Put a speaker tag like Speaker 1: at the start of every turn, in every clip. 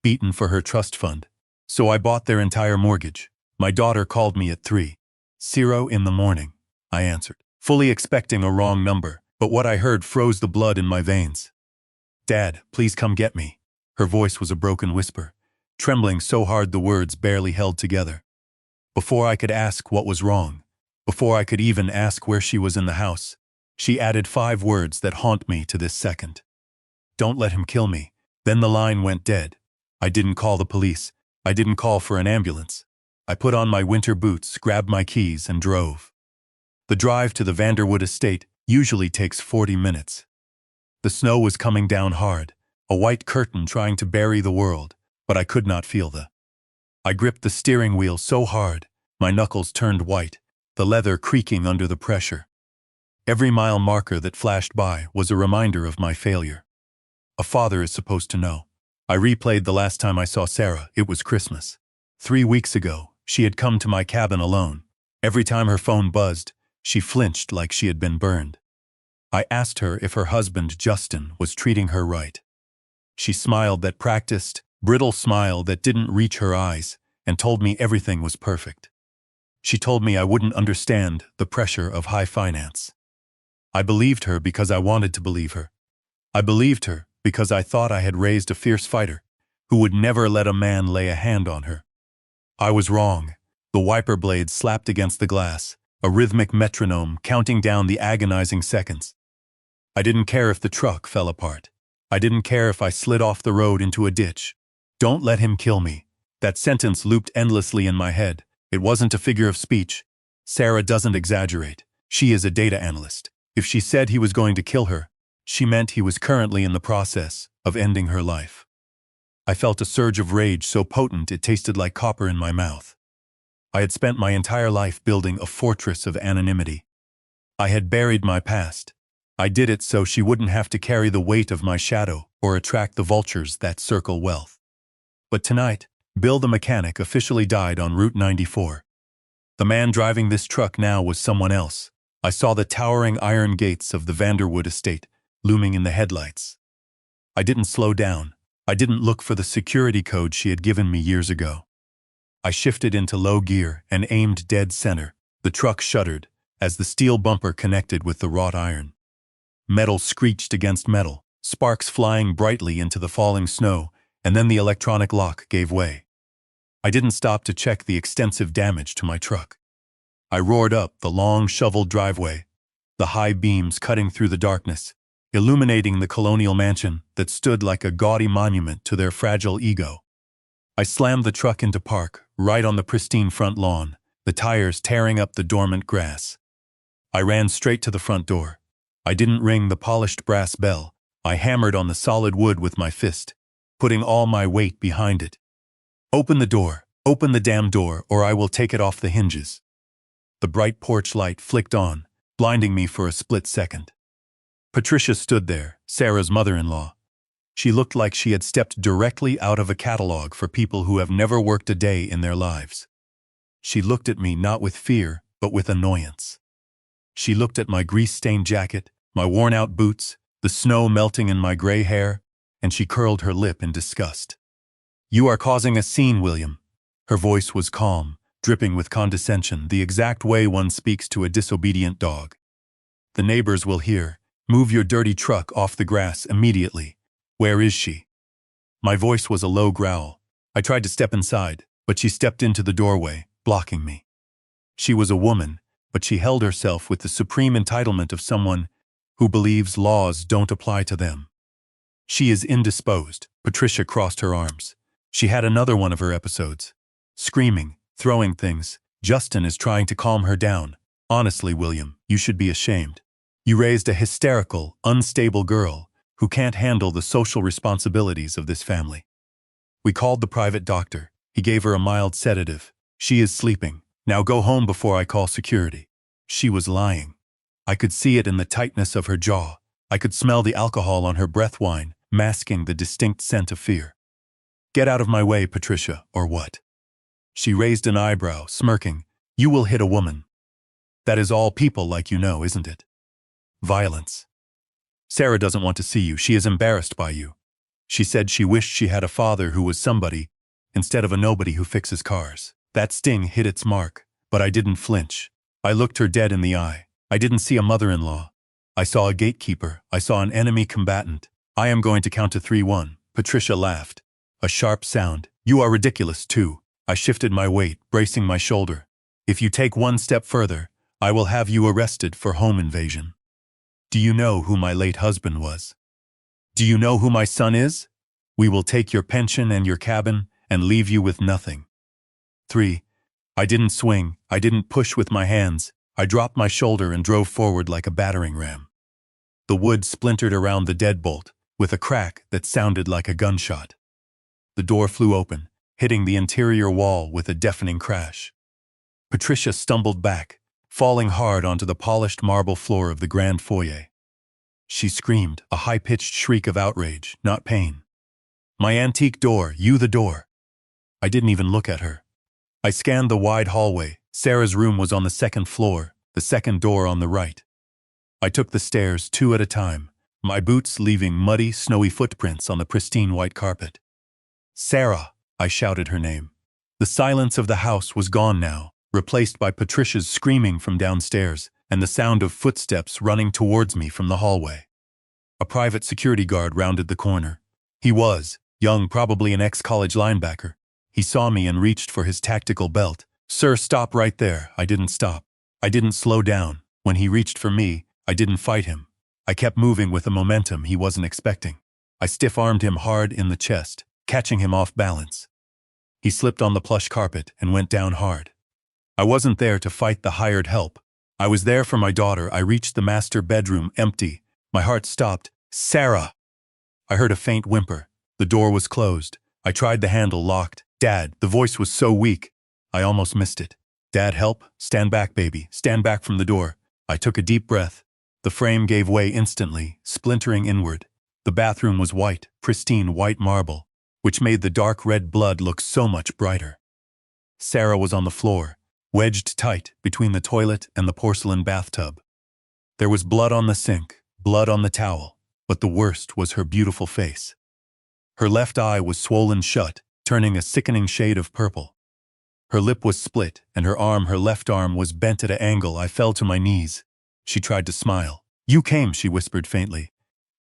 Speaker 1: beaten for her trust fund. So I bought their entire mortgage. My daughter called me at 3:00 in the morning. I answered, fully expecting a wrong number, but what I heard froze the blood in my veins. "Dad, please come get me." Her voice was a broken whisper, trembling so hard the words barely held together. Before I could ask what was wrong, before I could even ask where she was in the house, she added 5 words that haunt me to this second. "Don't let him kill me." Then the line went dead. I didn't call the police. I didn't call for an ambulance. I put on my winter boots, grabbed my keys, and drove. The drive to the Vanderwood estate usually takes 40 minutes. The snow was coming down hard, a white curtain trying to bury the world, but I could not feel I gripped the steering wheel so hard, my knuckles turned white, the leather creaking under the pressure. Every mile marker that flashed by was a reminder of my failure. A father is supposed to know. I replayed the last time I saw Sarah. It was Christmas. 3 weeks ago, she had come to my cabin alone. Every time her phone buzzed, she flinched like she had been burned. I asked her if her husband, Justin, was treating her right. She smiled that practiced, brittle smile that didn't reach her eyes, and told me everything was perfect. She told me I wouldn't understand the pressure of high finance. I believed her because I wanted to believe her. I believed her because I thought I had raised a fierce fighter who would never let a man lay a hand on her. I was wrong. The wiper blade slapped against the glass, a rhythmic metronome counting down the agonizing seconds. I didn't care if the truck fell apart. I didn't care if I slid off the road into a ditch. "Don't let him kill me." That sentence looped endlessly in my head. It wasn't a figure of speech. Sarah doesn't exaggerate. She is a data analyst. If she said he was going to kill her, she meant he was currently in the process of ending her life. I felt a surge of rage so potent it tasted like copper in my mouth. I had spent my entire life building a fortress of anonymity. I had buried my past. I did it so she wouldn't have to carry the weight of my shadow or attract the vultures that circle wealth. But tonight, Bill the mechanic officially died on Route 94. The man driving this truck now was someone else. I saw the towering iron gates of the Vanderwood estate looming in the headlights. I didn't slow down. I didn't look for the security code she had given me years ago. I shifted into low gear and aimed dead center. The truck shuddered as the steel bumper connected with the wrought iron. Metal screeched against metal, sparks flying brightly into the falling snow, and then the electronic lock gave way. I didn't stop to check the extensive damage to my truck. I roared up the long shoveled driveway, the high beams cutting through the darkness, illuminating the colonial mansion that stood like a gaudy monument to their fragile ego. I slammed the truck into park, right on the pristine front lawn, the tires tearing up the dormant grass. I ran straight to the front door. I didn't ring the polished brass bell. I hammered on the solid wood with my fist, putting all my weight behind it. "Open the door, open the damn door, or I will take it off the hinges." The bright porch light flicked on, blinding me for a split second. Patricia stood there, Sarah's mother-in-law. She looked like she had stepped directly out of a catalog for people who have never worked a day in their lives. She looked at me not with fear, but with annoyance. She looked at my grease-stained jacket, my worn-out boots, the snow melting in my gray hair, and she curled her lip in disgust. "You are causing a scene, William." Her voice was calm, dripping with condescension, the exact way one speaks to a disobedient dog. "The neighbors will hear. Move your dirty truck off the grass immediately. Where is she?" My voice was a low growl. I tried to step inside, but she stepped into the doorway, blocking me. She was a woman, but she held herself with the supreme entitlement of someone who believes laws don't apply to them. "She is indisposed." Patricia crossed her arms. She had another one of her episodes. Screaming, throwing things. Justin is trying to calm her down. Honestly, William, you should be ashamed. You raised a hysterical, unstable girl who can't handle the social responsibilities of this family. We called the private doctor. He gave her a mild sedative. She is sleeping. Now go home before I call security. She was lying. I could see it in the tightness of her jaw. I could smell the alcohol on her breath wine, masking the distinct scent of fear. Get out of my way, Patricia, or what? She raised an eyebrow, smirking. You will hit a woman. That is all people like you know, isn't it? Violence. Sarah doesn't want to see you. She is embarrassed by you. She said she wished she had a father who was somebody, instead of a nobody who fixes cars. That sting hit its mark, but I didn't flinch. I looked her dead in the eye. I didn't see a mother-in-law. I saw a gatekeeper. I saw an enemy combatant. I am going to count to 3-1. Patricia laughed. A sharp sound. You are ridiculous, too. I shifted my weight, bracing my shoulder. If you take one step further, I will have you arrested for home invasion. Do you know who my late husband was? Do you know who my son is? We will take your pension and your cabin and leave you with nothing. 3. I didn't swing. I didn't push with my hands. I dropped my shoulder and drove forward like a battering ram. The wood splintered around the deadbolt, with a crack that sounded like a gunshot. The door flew open, hitting the interior wall with a deafening crash. Patricia stumbled back, falling hard onto the polished marble floor of the grand foyer. She screamed, a high-pitched shriek of outrage, not pain. My antique door, you the door. I didn't even look at her. I scanned the wide hallway. Sarah's room was on the second floor, the second door on the right. I took the stairs 2 at a time, my boots leaving muddy, snowy footprints on the pristine white carpet. Sarah, I shouted her name. The silence of the house was gone now, replaced by Patricia's screaming from downstairs and the sound of footsteps running towards me from the hallway. A private security guard rounded the corner. He was young, probably an ex-college linebacker. He saw me and reached for his tactical belt. Sir, stop right there. I didn't stop. I didn't slow down. When he reached for me, I didn't fight him. I kept moving with a momentum he wasn't expecting. I stiff-armed him hard in the chest, catching him off balance. He slipped on the plush carpet and went down hard. I wasn't there to fight the hired help. I was there for my daughter. I reached the master bedroom, empty. My heart stopped. Sarah! I heard a faint whimper. The door was closed. I tried the handle, locked. Dad, the voice was so weak. I almost missed it. Dad, help. Stand back, baby. Stand back from the door. I took a deep breath. The frame gave way instantly, splintering inward. The bathroom was white, pristine white marble, which made the dark red blood look so much brighter. Sarah was on the floor, wedged tight between the toilet and the porcelain bathtub. There was blood on the sink, blood on the towel, but the worst was her beautiful face. Her left eye was swollen shut, turning a sickening shade of purple. Her lip was split, and her left arm was bent at an angle. I fell to my knees. She tried to smile. You came, she whispered faintly.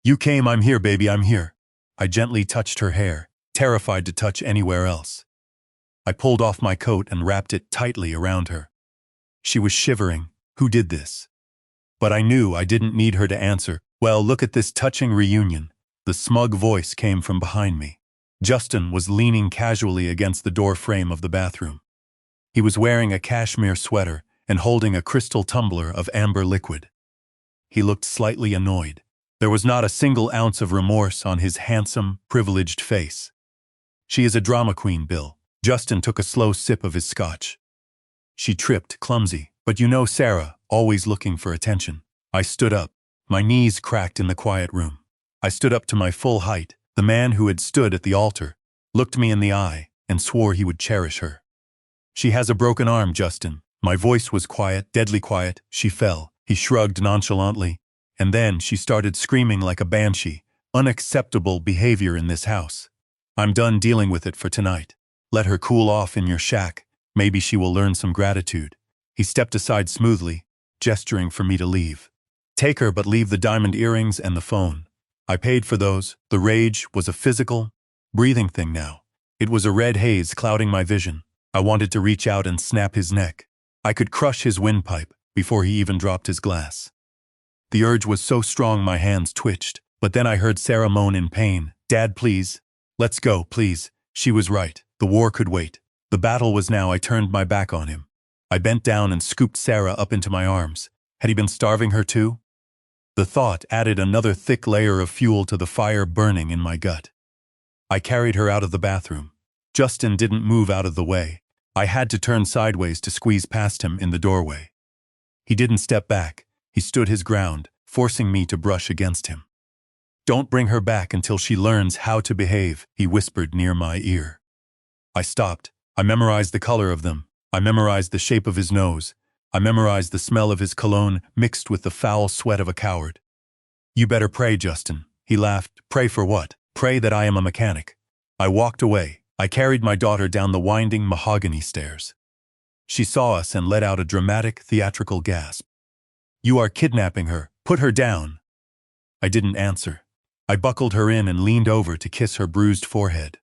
Speaker 1: You came, I'm here, baby, I'm here. I gently touched her hair, terrified to touch anywhere else. I pulled off my coat and wrapped it tightly around her. She was shivering. Who did this? But I knew I didn't need her to answer. Well, look at this touching reunion. The smug voice came from behind me. Justin was leaning casually against the door frame of the bathroom. He was wearing a cashmere sweater and holding a crystal tumbler of amber liquid. He looked slightly annoyed. There was not a single ounce of remorse on his handsome, privileged face. She is a drama queen, Bill. Justin took a slow sip of his scotch. She tripped, clumsy, but you know Sarah, always looking for attention. I stood up. My knees cracked in the quiet room. I stood up to my full height. The man who had stood at the altar looked me in the eye and swore he would cherish her. She has a broken arm, Justin. My voice was quiet, deadly quiet. She fell. He shrugged nonchalantly. And then she started screaming like a banshee. Unacceptable behavior in this house. I'm done dealing with it for tonight. Let her cool off in your shack. Maybe she will learn some gratitude. He stepped aside smoothly, gesturing for me to leave. Take her, but leave the diamond earrings and the phone. I paid for those. The rage was a physical, breathing thing now. It was a red haze clouding my vision. I wanted to reach out and snap his neck. I could crush his windpipe before he even dropped his glass. The urge was so strong my hands twitched, but then I heard Sarah moan in pain. Dad, please. Let's go, please. She was right. The war could wait. The battle was now. I turned my back on him. I bent down and scooped Sarah up into my arms. Had he been starving her too? The thought added another thick layer of fuel to the fire burning in my gut. I carried her out of the bathroom. Justin didn't move out of the way. I had to turn sideways to squeeze past him in the doorway. He didn't step back. He stood his ground, forcing me to brush against him. Don't bring her back until she learns how to behave, he whispered near my ear. I stopped. I memorized the color of them. I memorized the shape of his nose. I memorized the smell of his cologne mixed with the foul sweat of a coward. You better pray, Justin. He laughed. Pray for what? Pray that I am a mechanic. I walked away. I carried my daughter down the winding mahogany stairs. She saw us and let out a dramatic, theatrical gasp. You are kidnapping her. Put her down. I didn't answer. I buckled her in and leaned over to kiss her bruised forehead.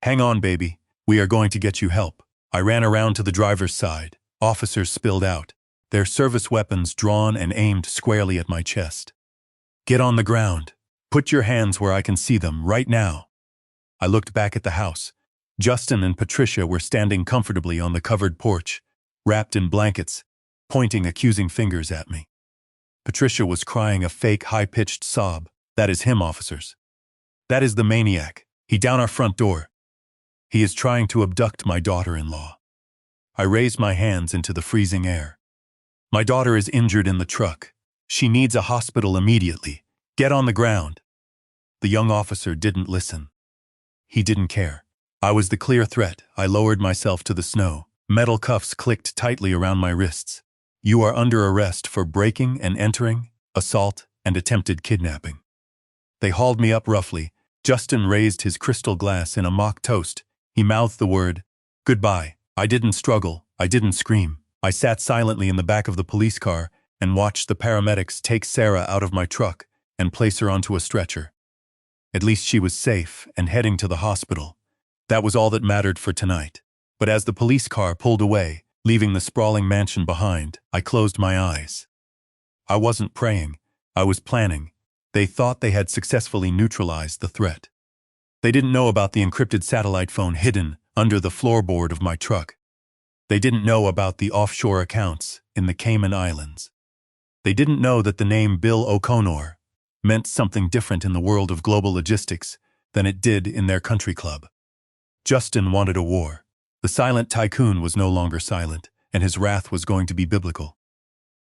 Speaker 1: Hang on, baby. We are going to get you help. I ran around to the driver's side. Officers spilled out, their service weapons drawn and aimed squarely at my chest. Get on the ground. Put your hands where I can see them right now. I looked back at the house. Justin and Patricia were standing comfortably on the covered porch, wrapped in blankets, pointing accusing fingers at me. Patricia was crying a fake high-pitched sob. That is him, officers. That is the maniac. He down our front door. He is trying to abduct my daughter-in-law. I raised my hands into the freezing air. My daughter is injured in the truck. She needs a hospital immediately. Get on the ground. The young officer didn't listen. He didn't care. I was the clear threat. I lowered myself to the snow. Metal cuffs clicked tightly around my wrists. You are under arrest for breaking and entering, assault, and attempted kidnapping. They hauled me up roughly. Justin raised his crystal glass in a mock toast. He mouthed the word, "Goodbye." I didn't struggle. I didn't scream. I sat silently in the back of the police car and watched the paramedics take Sarah out of my truck and place her onto a stretcher. At least she was safe and heading to the hospital. That was all that mattered for tonight. But as the police car pulled away, leaving the sprawling mansion behind, I closed my eyes. I wasn't praying. I was planning. They thought they had successfully neutralized the threat. They didn't know about the encrypted satellite phone hidden under the floorboard of my truck. They didn't know about the offshore accounts in the Cayman Islands. They didn't know that the name Bill O'Connor meant something different in the world of global logistics than it did in their country club. Justin wanted a war. The silent tycoon was no longer silent, and his wrath was going to be biblical.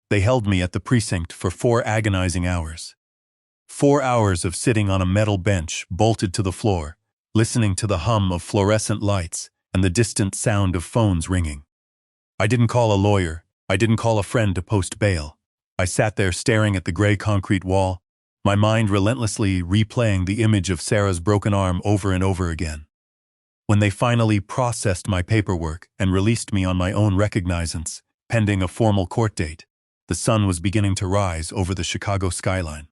Speaker 1: They held me at the precinct for 4 agonizing hours. 4 hours of sitting on a metal bench bolted to the floor, listening to the hum of fluorescent lights and the distant sound of phones ringing. I didn't call a lawyer. I didn't call a friend to post bail. I sat there staring at the gray concrete wall, my mind relentlessly replaying the image of Sarah's broken arm over and over again. When they finally processed my paperwork and released me on my own recognizance, pending a formal court date, the sun was beginning to rise over the Chicago skyline.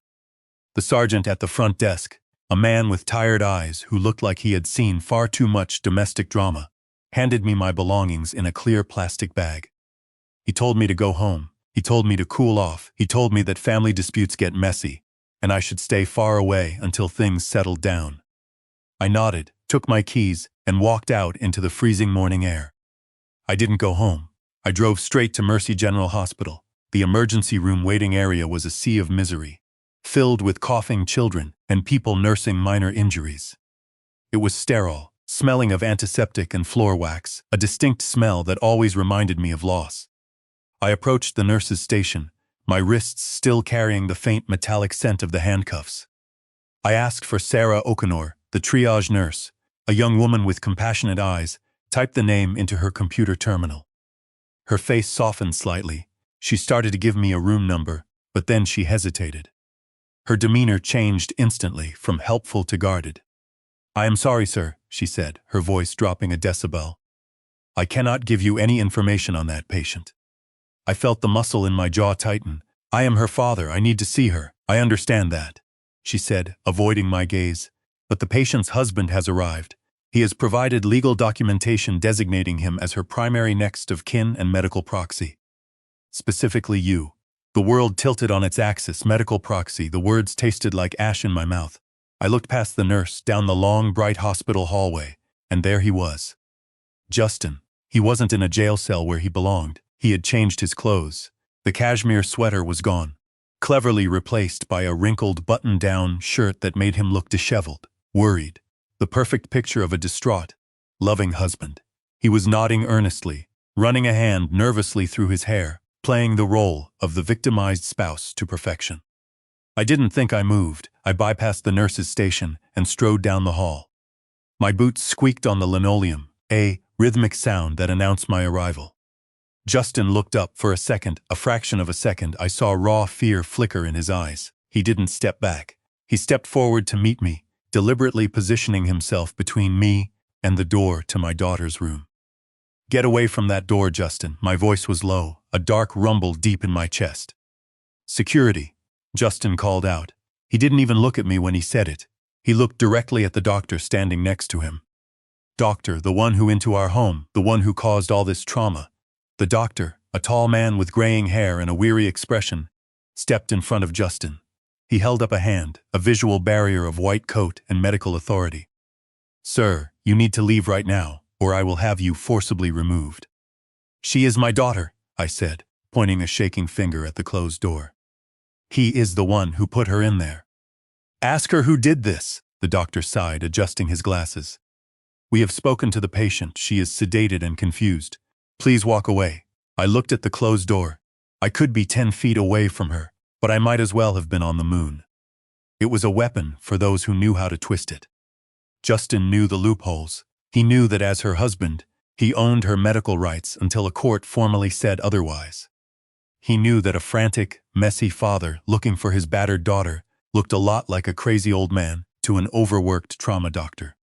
Speaker 1: The sergeant at the front desk, a man with tired eyes who looked like he had seen far too much domestic drama, handed me my belongings in a clear plastic bag. He told me to go home. He told me to cool off. He told me that family disputes get messy, and I should stay far away until things settled down. I nodded, took my keys, and walked out into the freezing morning air. I didn't go home. I drove straight to Mercy General Hospital. The emergency room waiting area was a sea of misery, filled with coughing children and people nursing minor injuries. It was sterile, smelling of antiseptic and floor wax, a distinct smell that always reminded me of loss. I approached the nurse's station, my wrists still carrying the faint metallic scent of the handcuffs. I asked for Sarah O'Connor, the triage nurse. A young woman with compassionate eyes typed the name into her computer terminal. Her face softened slightly. She started to give me a room number, but then she hesitated. Her demeanor changed instantly from helpful to guarded. "I am sorry, sir," she said, her voice dropping a decibel. "I cannot give you any information on that patient." I felt the muscle in my jaw tighten. "I am her father. I need to see her. I understand that," she said, avoiding my gaze. "But the patient's husband has arrived. He has provided legal documentation designating him as her primary next of kin and medical proxy. Specifically you." The world tilted on its axis. Medical proxy. The words tasted like ash in my mouth. I looked past the nurse, down the long, bright hospital hallway, and there he was. Justin. He wasn't in a jail cell where he belonged. He had changed his clothes. The cashmere sweater was gone, cleverly replaced by a wrinkled button-down shirt that made him look disheveled, worried. The perfect picture of a distraught, loving husband. He was nodding earnestly, running a hand nervously through his hair, playing the role of the victimized spouse to perfection. I didn't think I moved. I bypassed the nurse's station and strode down the hall. My boots squeaked on the linoleum, a rhythmic sound that announced my arrival. Justin looked up for a second, a fraction of a second. I saw raw fear flicker in his eyes. He didn't step back. He stepped forward to meet me, deliberately positioning himself between me and the door to my daughter's room. "Get away from that door, Justin." My voice was low, a dark rumble deep in my chest. "Security," Justin called out. He didn't even look at me when he said it. He looked directly at the doctor standing next to him. "Doctor, the one who into our home, the one who caused all this trauma." The doctor, a tall man with graying hair and a weary expression, stepped in front of Justin. He held up a hand, a visual barrier of white coat and medical authority. "Sir, you need to leave right now, or I will have you forcibly removed." "She is my daughter," I said, pointing a shaking finger at the closed door. "He is the one who put her in there." "Ask her who did this," the doctor sighed, adjusting his glasses. "We have spoken to the patient. She is sedated and confused. Please walk away." I looked at the closed door. I could be 10 feet away from her, but I might as well have been on the moon. It was a weapon for those who knew how to twist it. Justin knew the loopholes. He knew that as her husband, he owned her medical rights until a court formally said otherwise. He knew that a frantic, messy father looking for his battered daughter looked a lot like a crazy old man to an overworked trauma doctor.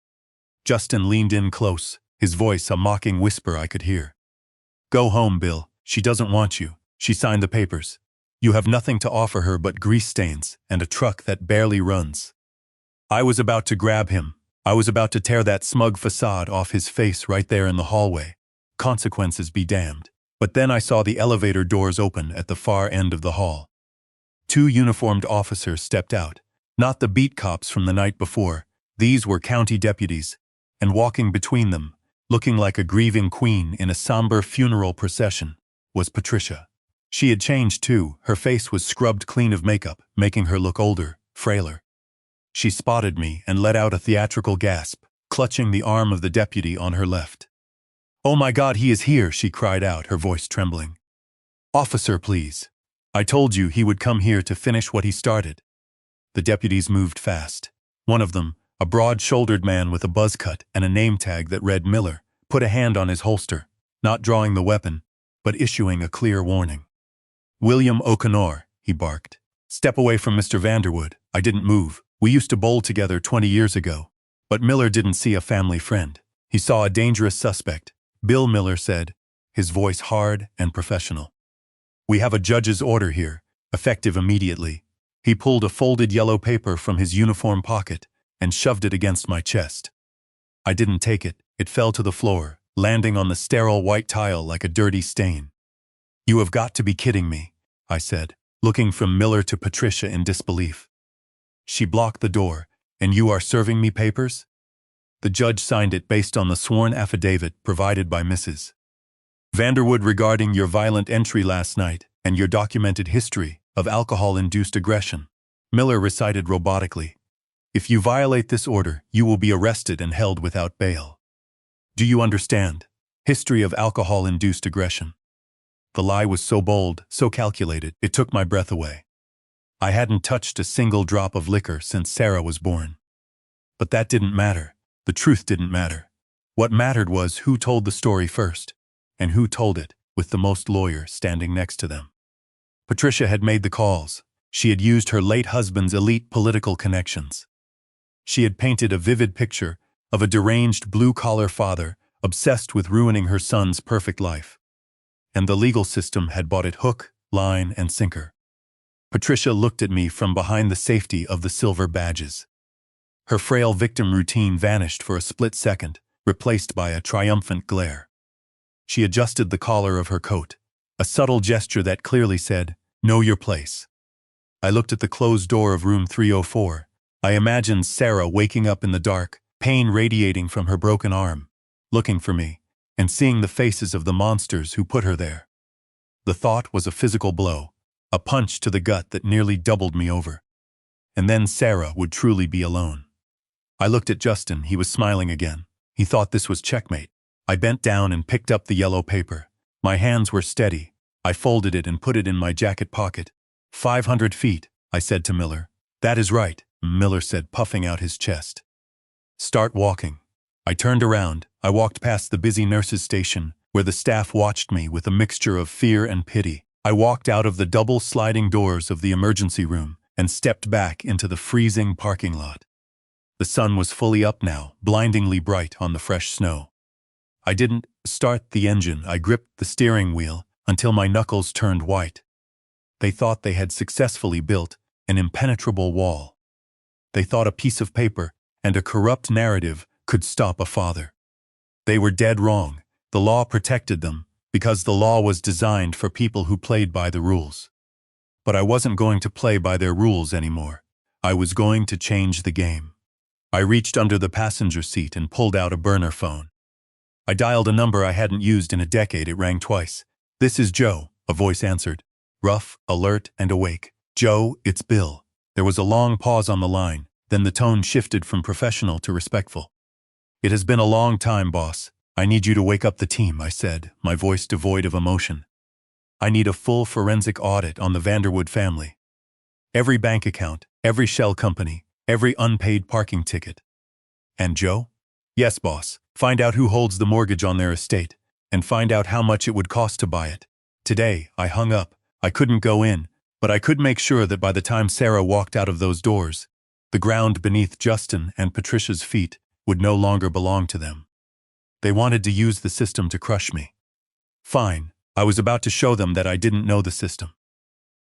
Speaker 1: Justin leaned in close, his voice a mocking whisper I could hear. "Go home, Bill. She doesn't want you. She signed the papers. You have nothing to offer her but grease stains and a truck that barely runs." I was about to grab him. I was about to tear that smug facade off his face right there in the hallway. Consequences be damned. But then I saw the elevator doors open at the far end of the hall. 2 uniformed officers stepped out, not the beat cops from the night before. These were county deputies, and walking between them, looking like a grieving queen in a somber funeral procession, was Patricia. She had changed too. Her face was scrubbed clean of makeup, making her look older, frailer. She spotted me and let out a theatrical gasp, clutching the arm of the deputy on her left. "Oh my God, he is here," she cried out, her voice trembling. "Officer, please. I told you he would come here to finish what he started." The deputies moved fast. One of them, a broad-shouldered man with a buzz cut and a name tag that read Miller, put a hand on his holster, not drawing the weapon, but issuing a clear warning. "William O'Connor," he barked. "Step away from Mr. Vanderwood." I didn't move. We used to bowl together 20 years ago. But Miller didn't see a family friend. He saw a dangerous suspect. "Bill," Miller said, his voice hard and professional. "We have a judge's order here, effective immediately." He pulled a folded yellow paper from his uniform pocket and shoved it against my chest. I didn't take it. It fell to the floor, landing on the sterile white tile like a dirty stain. "You have got to be kidding me," I said, looking from Miller to Patricia in disbelief. She blocked the door. "And you are serving me papers?" The judge signed it based on the sworn affidavit provided by Mrs. Vanderwood regarding your violent entry last night and your documented history of alcohol-induced aggression. Miller recited robotically. "If you violate this order, you will be arrested and held without bail. Do you understand? History of alcohol-induced aggression." The lie was so bold, so calculated, it took my breath away. I hadn't touched a single drop of liquor since Sarah was born. But that didn't matter. The truth didn't matter. What mattered was who told the story first, and who told it, with the most lawyer standing next to them. Patricia had made the calls. She had used her late husband's elite political connections. She had painted a vivid picture of a deranged blue-collar father obsessed with ruining her son's perfect life. And the legal system had bought it hook, line, and sinker. Patricia looked at me from behind the safety of the silver badges. Her frail victim routine vanished for a split second, replaced by a triumphant glare. She adjusted the collar of her coat, a subtle gesture that clearly said, "Know your place." I looked at the closed door of room 304. I imagined Sarah waking up in the dark, pain radiating from her broken arm, looking for me, and seeing the faces of the monsters who put her there. The thought was a physical blow, a punch to the gut that nearly doubled me over. And then Sarah would truly be alone. I looked at Justin. He was smiling again. He thought this was checkmate. I bent down and picked up the yellow paper. My hands were steady. I folded it and put it in my jacket pocket. 500 feet, I said to Miller. "That is right," Miller said, puffing out his chest. "Start walking." I turned around. I walked past the busy nurses' station, where the staff watched me with a mixture of fear and pity. I walked out of the double sliding doors of the emergency room and stepped back into the freezing parking lot. The sun was fully up now, blindingly bright on the fresh snow. I didn't start the engine. I gripped the steering wheel until my knuckles turned white. They thought they had successfully built an impenetrable wall. They thought a piece of paper and a corrupt narrative could stop a father. They were dead wrong. The law protected them because the law was designed for people who played by the rules. But I wasn't going to play by their rules anymore. I was going to change the game. I reached under the passenger seat and pulled out a burner phone. I dialed a number I hadn't used in a decade. It rang twice. "This is Joe," a voice answered. Rough, alert, and awake. "Joe, it's Bill." There was a long pause on the line, then the tone shifted from professional to respectful. "It has been a long time, boss. I need you to wake up the team," I said, my voice devoid of emotion. "I need a full forensic audit on the Vanderwood family. Every bank account, every shell company, every unpaid parking ticket." "And Joe?" "Yes, boss. Find out who holds the mortgage on their estate, and find out how much it would cost to buy it." Today, I hung up. I couldn't go in, but I could make sure that by the time Sarah walked out of those doors, the ground beneath Justin and Patricia's feet would no longer belong to them. They wanted to use the system to crush me. Fine, I was about to show them that I didn't know the system.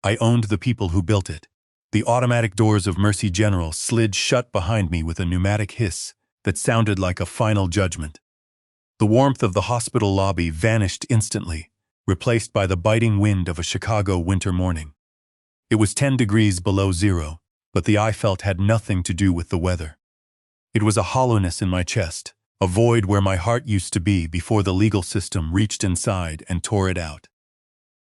Speaker 1: I owned the people who built it. The automatic doors of Mercy General slid shut behind me with a pneumatic hiss that sounded like a final judgment. The warmth of the hospital lobby vanished instantly, replaced by the biting wind of a Chicago winter morning. It was 10 degrees below zero, but the I felt had nothing to do with the weather. It was a hollowness in my chest, a void where my heart used to be before the legal system reached inside and tore it out.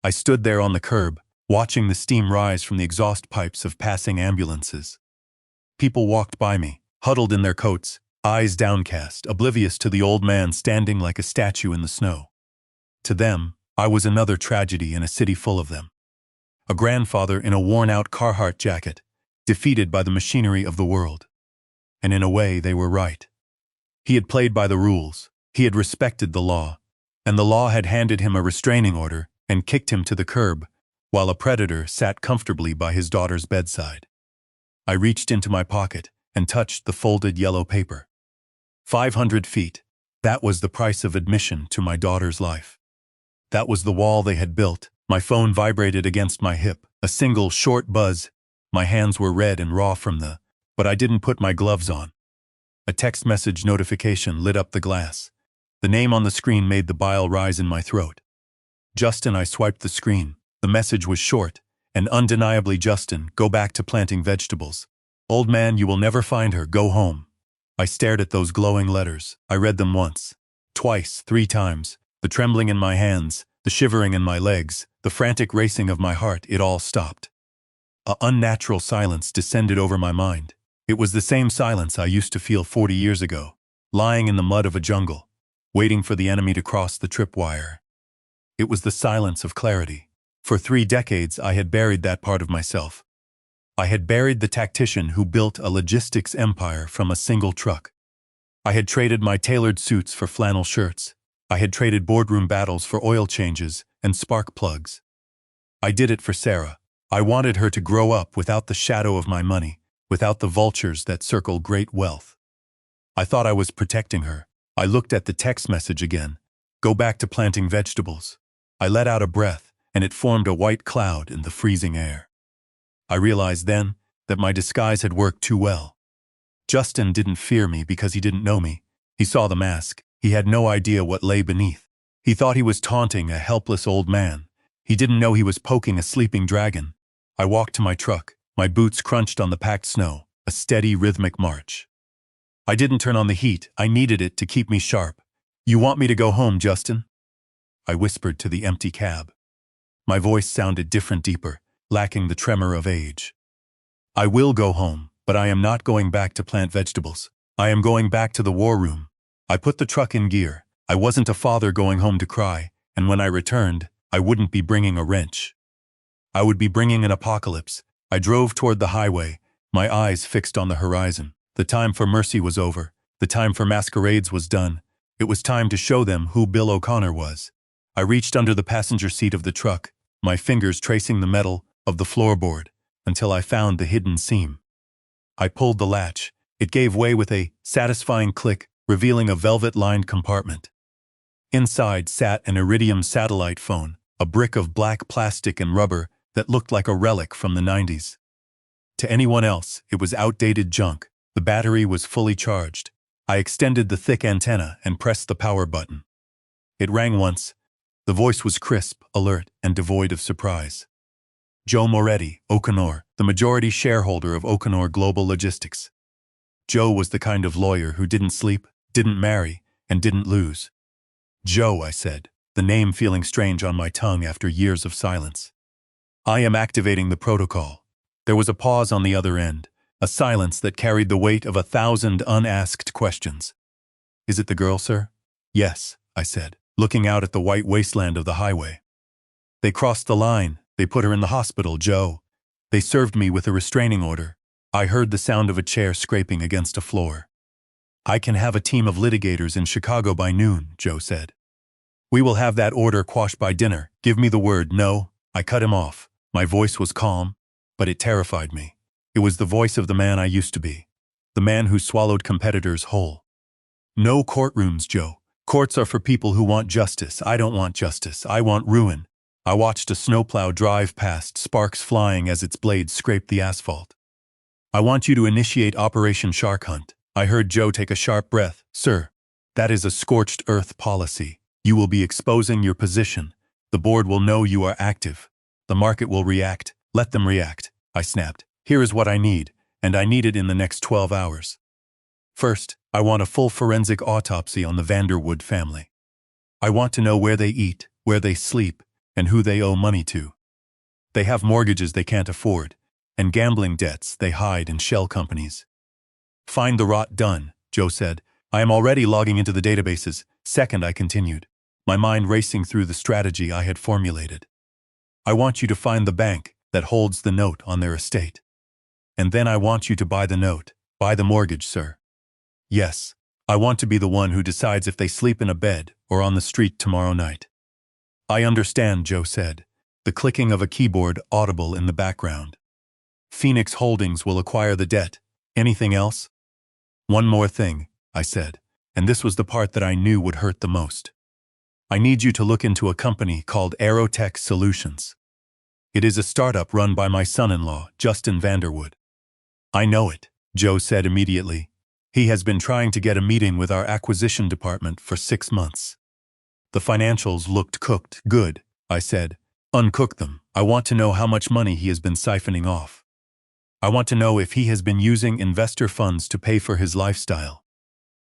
Speaker 1: I stood there on the curb, watching the steam rise from the exhaust pipes of passing ambulances. People walked by me, huddled in their coats, eyes downcast, oblivious to the old man standing like a statue in the snow. To them, I was another tragedy in a city full of them. A grandfather in a worn-out Carhartt jacket, defeated by the machinery of the world. And in a way, they were right. He had played by the rules, he had respected the law, and the law had handed him a restraining order and kicked him to the curb, while a predator sat comfortably by his daughter's bedside. I reached into my pocket and touched the folded yellow paper. 500 feet. That was the price of admission to my daughter's life. That was the wall they had built. My phone vibrated against my hip, a single short buzz. My hands were red and raw from but I didn't put my gloves on. A text message notification lit up the glass. The name on the screen made the bile rise in my throat. Justin. I swiped the screen. The message was short, and undeniably Justin, go back to planting vegetables. Old man, you will never find her, go home. I stared at those glowing letters. I read them once, twice, 3 times, the trembling in my hands, the shivering in my legs, the frantic racing of my heart. It all stopped. An unnatural silence descended over my mind. It was the same silence I used to feel 40 years ago, lying in the mud of a jungle, waiting for the enemy to cross the tripwire. It was the silence of clarity. For 3 decades I had buried that part of myself. I had buried the tactician who built a logistics empire from a single truck. I had traded my tailored suits for flannel shirts. I had traded boardroom battles for oil changes and spark plugs. I did it for Sarah. I wanted her to grow up without the shadow of my money, without the vultures that circle great wealth. I thought I was protecting her. I looked at the text message again. Go back to planting vegetables. I let out a breath, and it formed a white cloud in the freezing air. I realized then that my disguise had worked too well. Justin didn't fear me because he didn't know me. He saw the mask. He had no idea what lay beneath. He thought he was taunting a helpless old man. He didn't know he was poking a sleeping dragon. I walked to my truck. My boots crunched on the packed snow, a steady rhythmic march. I didn't turn on the heat. I needed it to keep me sharp. You want me to go home, Justin? I whispered to the empty cab. My voice sounded different, deeper, lacking the tremor of age. I will go home, but I am not going back to plant vegetables. I am going back to the war room. I put the truck in gear. I wasn't a father going home to cry, and when I returned, I wouldn't be bringing a wrench. I would be bringing an apocalypse. I drove toward the highway, my eyes fixed on the horizon. The time for mercy was over. The time for masquerades was done. It was time to show them who Bill O'Connor was. I reached under the passenger seat of the truck, my fingers tracing the metal of the floorboard, until I found the hidden seam. I pulled the latch. It gave way with a satisfying click, revealing a velvet-lined compartment. Inside sat an iridium satellite phone, a brick of black plastic and rubber that looked like a relic from the 90s. To anyone else, it was outdated junk. The battery was fully charged. I extended the thick antenna and pressed the power button. It rang once. The voice was crisp, alert, and devoid of surprise. Joe Moretti, Okonor, the majority shareholder of Okonor Global Logistics. Joe was the kind of lawyer who didn't sleep, didn't marry, and didn't lose. Joe, I said, the name feeling strange on my tongue after years of silence. I am activating the protocol. There was a pause on the other end, a silence that carried the weight of 1,000 unasked questions. Is it the girl, sir? Yes, I said, looking out at the white wasteland of the highway. They crossed the line. They put her in the hospital, Joe. They served me with a restraining order. I heard the sound of a chair scraping against a floor. I can have a team of litigators in Chicago by noon, Joe said. We will have that order quashed by dinner. Give me the word. No, I cut him off. My voice was calm, but it terrified me. It was the voice of the man I used to be, the man who swallowed competitors whole. No courtrooms, Joe. Courts are for people who want justice. I don't want justice. I want ruin. I watched a snowplow drive past, sparks flying as its blades scraped the asphalt. I want you to initiate Operation Shark Hunt. I heard Joe take a sharp breath. Sir, that is a scorched earth policy. You will be exposing your position. The board will know you are active. The market will react. Let them react. I snapped. Here is what I need, and I need it in the next 12 hours. First, I want a full forensic autopsy on the Vanderwood family. I want to know where they eat, where they sleep, and who they owe money to. They have mortgages they can't afford, and gambling debts they hide in shell companies. Find the rot done, Joe said. I am already logging into the databases. Second, I continued, my mind racing through the strategy I had formulated. I want you to find the bank that holds the note on their estate. And then I want you to buy the note, buy the mortgage, sir. Yes, I want to be the one who decides if they sleep in a bed or on the street tomorrow night. I understand, Joe said, the clicking of a keyboard audible in the background. Phoenix Holdings will acquire the debt. Anything else? One more thing, I said, and this was the part that I knew would hurt the most. I need you to look into a company called Aerotech Solutions. It is a startup run by my son-in-law, Justin Vanderwood. I know it, Joe said immediately. He has been trying to get a meeting with our acquisition department for 6 months. The financials looked cooked. Good, I said. Uncook them. I want to know how much money he has been siphoning off. I want to know if he has been using investor funds to pay for his lifestyle.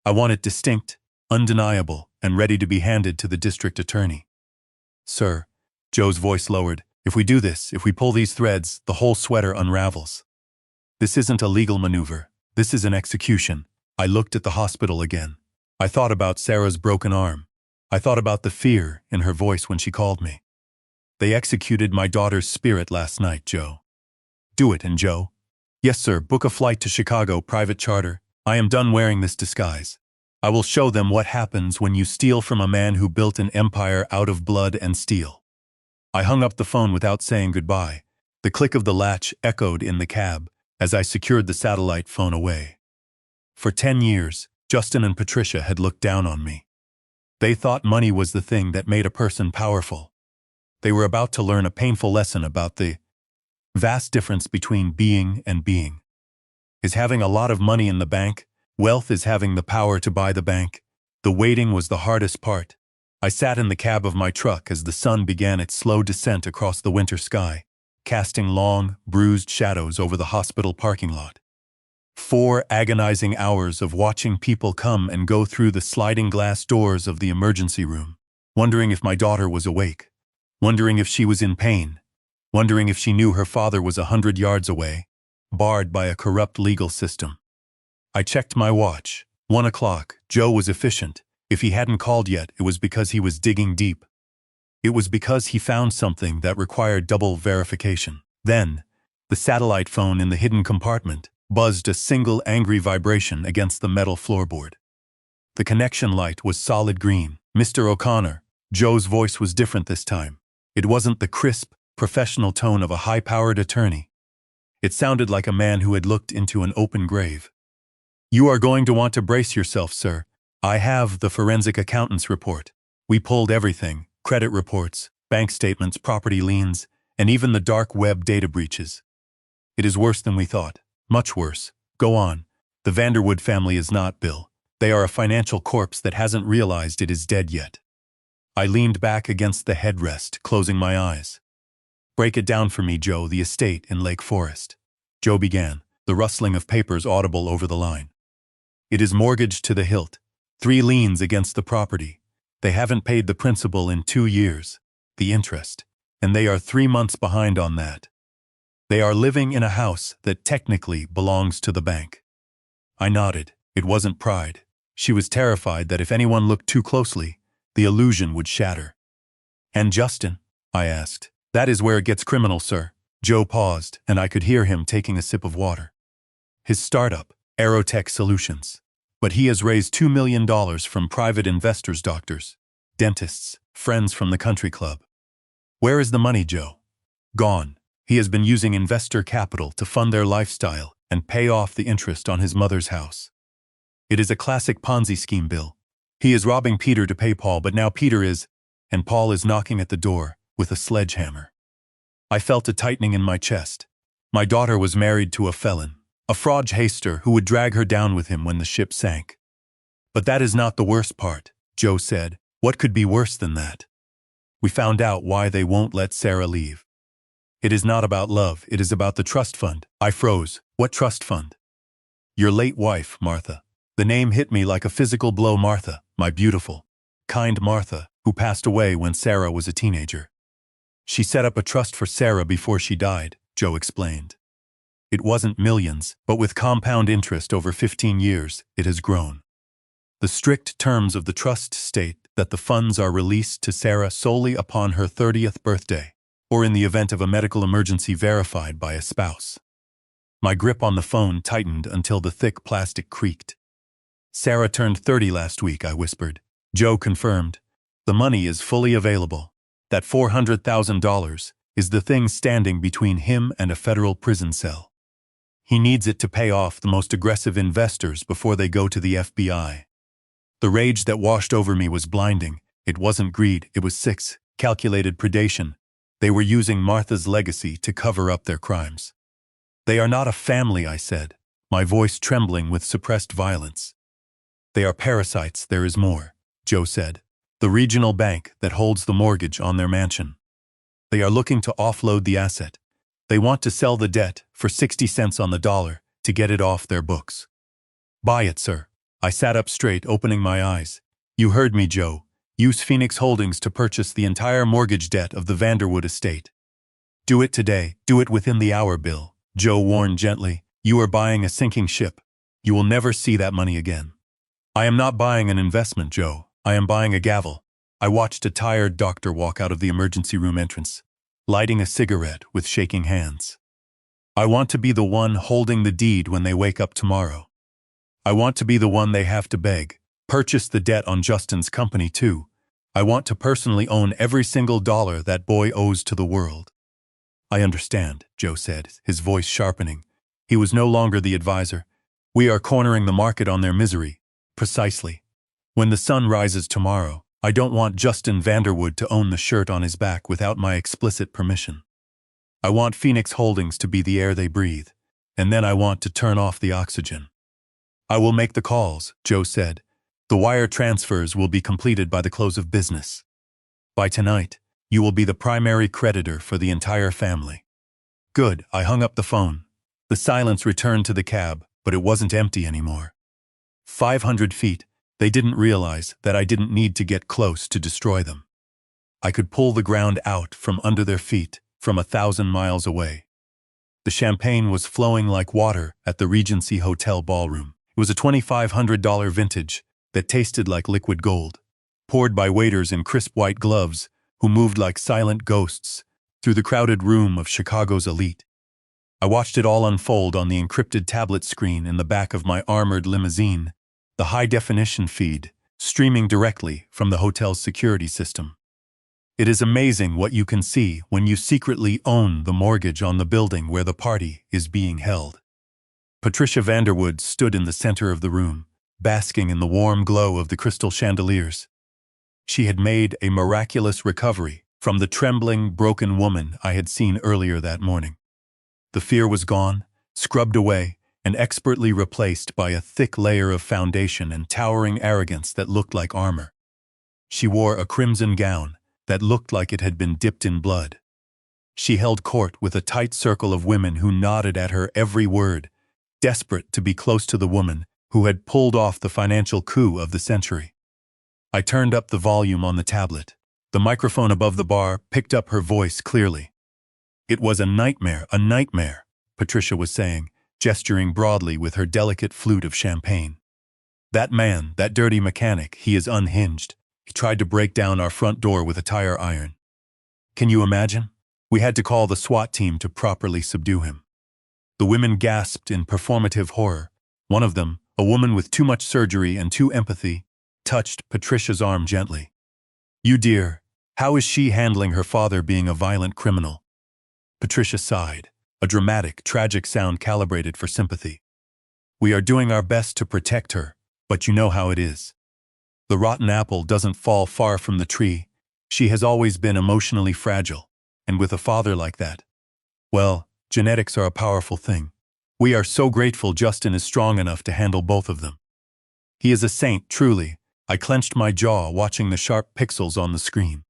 Speaker 1: I want it distinct, undeniable, and ready to be handed to the district attorney. Sir, Joe's voice lowered, if we do this, if we pull these threads, the whole sweater unravels. This isn't a legal maneuver. This is an execution. I looked at the hospital again. I thought about Sarah's broken arm. I thought about the fear in her voice when she called me. They executed my daughter's spirit last night, Joe. Do it, and Joe. Yes, sir, book a flight to Chicago, private charter. I am done wearing this disguise. I will show them what happens when you steal from a man who built an empire out of blood and steel. I hung up the phone without saying goodbye. The click of the latch echoed in the cab as I secured the satellite phone away. For 10 years, Justin and Patricia had looked down on me. They thought money was the thing that made a person powerful. They were about to learn a painful lesson about the vast difference between being and being. Is having a lot of money in the bank? Wealth is having the power to buy the bank. The waiting was the hardest part. I sat in the cab of my truck as the sun began its slow descent across the winter sky, casting long, bruised shadows over the hospital parking lot. 4 agonizing hours of watching people come and go through the sliding glass doors of the emergency room, wondering if my daughter was awake, wondering if she was in pain, wondering if she knew her father was 100 yards away, barred by a corrupt legal system. I checked my watch. 1 o'clock. Joe was efficient. If he hadn't called yet, it was because he was digging deep. It was because he found something that required double verification. Then, the satellite phone in the hidden compartment buzzed a single angry vibration against the metal floorboard. The connection light was solid green. Mr. O'Connor. Joe's voice was different this time. It wasn't the crisp, professional tone of a high-powered attorney. It sounded like a man who had looked into an open grave. You are going to want to brace yourself, sir. I have the forensic accountant's report. We pulled everything: credit reports, bank statements, property liens, and even the dark web data breaches. It is worse than we thought. Much worse. Go on. The Vanderwood family is not, Bill. They are a financial corpse that hasn't realized it is dead yet. I leaned back against the headrest, closing my eyes. Break it down for me, Joe. The estate in Lake Forest. Joe began, the rustling of papers audible over the line. It is mortgaged to the hilt. 3 liens against the property. They haven't paid the principal in 2 years, the interest, and they are 3 months behind on that. They are living in a house that technically belongs to the bank. I nodded. It wasn't pride. She was terrified that if anyone looked too closely, the illusion would shatter. And Justin? I asked. That is where it gets criminal, sir. Joe paused, and I could hear him taking a sip of water. His startup, Aerotech Solutions. But he has raised $2 million from private investors, doctors, dentists, friends from the country club. Where is the money, Joe? Gone. He has been using investor capital to fund their lifestyle and pay off the interest on his mother's house. It is a classic Ponzi scheme, Bill. He is robbing Peter to pay Paul, but now Peter is, and Paul is knocking at the door with a sledgehammer. I felt a tightening in my chest. My daughter was married to a felon, a fraudster who would drag her down with him when the ship sank. But that is not the worst part, Joe said. What could be worse than that? We found out why they won't let Sarah leave. It is not about love, it is about the trust fund. I froze. What trust fund? Your late wife, Martha. The name hit me like a physical blow. Martha, my beautiful, kind Martha, who passed away when Sarah was a teenager. She set up a trust for Sarah before she died, Joe explained. It wasn't millions, but with compound interest over 15 years, it has grown. The strict terms of the trust state that the funds are released to Sarah solely upon her 30th birthday, or in the event of a medical emergency verified by a spouse. My grip on the phone tightened until the thick plastic creaked. Sarah turned 30 last week, I whispered. Joe confirmed. The money is fully available. That $400,000 is the thing standing between him and a federal prison cell. He needs it to pay off the most aggressive investors before they go to the FBI. The rage that washed over me was blinding. It wasn't greed, it was calculated predation. They were using Martha's legacy to cover up their crimes. They are not a family, I said, my voice trembling with suppressed violence. They are parasites, there is more, Joe said. The regional bank that holds the mortgage on their mansion. They are looking to offload the asset. They want to sell the debt for 60 cents on the dollar to get it off their books. Buy it, sir. I sat up straight, opening my eyes. You heard me, Joe. Use Phoenix Holdings to purchase the entire mortgage debt of the Vanderwood estate. Do it today. Do it within the hour, Bill. Joe warned gently. You are buying a sinking ship. You will never see that money again. I am not buying an investment, Joe. I am buying a gavel. I watched a tired doctor walk out of the emergency room entrance, lighting a cigarette with shaking hands. I want to be the one holding the deed when they wake up tomorrow. I want to be the one they have to beg. Purchase the debt on Justin's company, too. I want to personally own every single dollar that boy owes to the world. I understand, Joe said, his voice sharpening. He was no longer the advisor. We are cornering the market on their misery. Precisely. When the sun rises tomorrow, I don't want Justin Vanderwood to own the shirt on his back without my explicit permission. I want Phoenix Holdings to be the air they breathe, and then I want to turn off the oxygen. I will make the calls, Joe said. The wire transfers will be completed by the close of business. By tonight, you will be the primary creditor for the entire family. Good, I hung up the phone. The silence returned to the cab, but it wasn't empty anymore. 500 feet, they didn't realize that I didn't need to get close to destroy them. I could pull the ground out from under their feet from 1,000 miles away. The champagne was flowing like water at the Regency Hotel ballroom. It was a $2,500 vintage that tasted like liquid gold, poured by waiters in crisp white gloves who moved like silent ghosts through the crowded room of Chicago's elite. I watched it all unfold on the encrypted tablet screen in the back of my armored limousine, the high-definition feed streaming directly from the hotel's security system. It is amazing what you can see when you secretly own the mortgage on the building where the party is being held. Patricia Vanderwood stood in the center of the room, basking in the warm glow of the crystal chandeliers. She had made a miraculous recovery from the trembling, broken woman I had seen earlier that morning. The fear was gone, scrubbed away, and expertly replaced by a thick layer of foundation and towering arrogance that looked like armor. She wore a crimson gown that looked like it had been dipped in blood. She held court with a tight circle of women who nodded at her every word, desperate to be close to the woman who had pulled off the financial coup of the century. I turned up the volume on the tablet. The microphone above the bar picked up her voice clearly. "It was a nightmare, Patricia was saying, gesturing broadly with her delicate flute of champagne. "That man, that dirty mechanic, he is unhinged. He tried to break down our front door with a tire iron. Can you imagine? We had to call the SWAT team to properly subdue him." The women gasped in performative horror. One of them, a woman with too much surgery and too empathy, touched Patricia's arm gently. "You dear, how is she handling her father being a violent criminal?" Patricia sighed, a dramatic, tragic sound calibrated for sympathy. "We are doing our best to protect her, but you know how it is. The rotten apple doesn't fall far from the tree. She has always been emotionally fragile, and with a father like that, well, genetics are a powerful thing. We are so grateful Justin is strong enough to handle both of them. He is a saint, truly." I clenched my jaw watching the sharp pixels on the screen.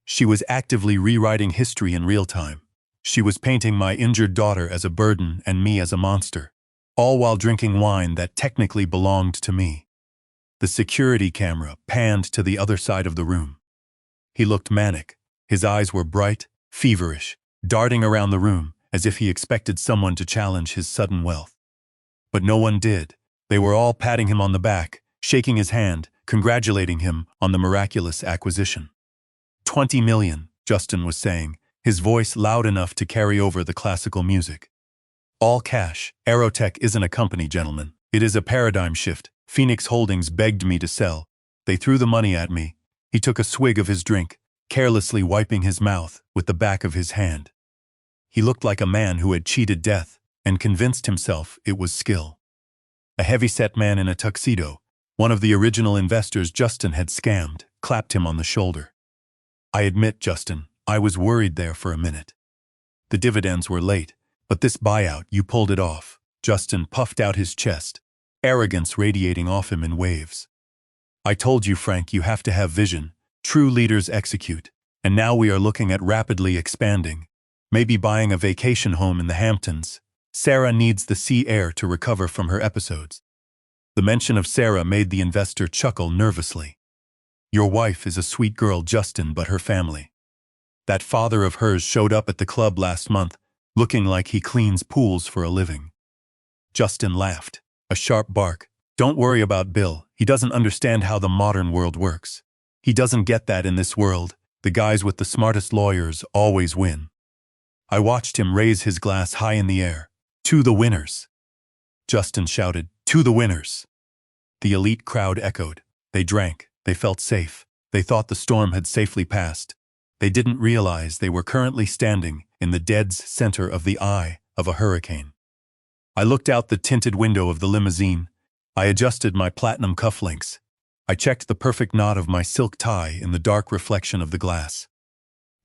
Speaker 1: She was actively rewriting history in real time. She was painting my injured daughter as a burden and me as a monster, all while drinking wine that technically belonged to me. The security camera panned to the other side of the room. He looked manic. His eyes were bright, feverish, darting around the room as if he expected someone to challenge his sudden wealth. But no one did. They were all patting him on the back, shaking his hand, congratulating him on the miraculous acquisition. 20 million, Justin was saying, his voice loud enough to carry over the classical music. "All cash. Aerotech isn't a company, gentlemen. It is a paradigm shift. Phoenix Holdings begged me to sell. They threw the money at me." He took a swig of his drink, carelessly wiping his mouth with the back of his hand. He looked like a man who had cheated death and convinced himself it was skill. A heavy-set man in a tuxedo, one of the original investors Justin had scammed, clapped him on the shoulder. "I admit, Justin, I was worried there for a minute. The dividends were late, but this buyout, you pulled it off." Justin puffed out his chest, arrogance radiating off him in waves. "I told you, Frank, you have to have vision. True leaders execute. And now we are looking at rapidly expanding. Maybe buying a vacation home in the Hamptons. Sarah needs the sea air to recover from her episodes." The mention of Sarah made the investor chuckle nervously. "Your wife is a sweet girl, Justin, but her family. That father of hers showed up at the club last month, looking like he cleans pools for a living." Justin laughed, a sharp bark. "Don't worry about Bill. He doesn't understand how the modern world works. He doesn't get that in this world. The guys with the smartest lawyers always win." I watched him raise his glass high in the air. "To the winners." Justin shouted, "To the winners." The elite crowd echoed. They drank. They felt safe. They thought the storm had safely passed. They didn't realize they were currently standing in the dead center of the eye of a hurricane. I looked out the tinted window of the limousine. I adjusted my platinum cufflinks. I checked the perfect knot of my silk tie in the dark reflection of the glass.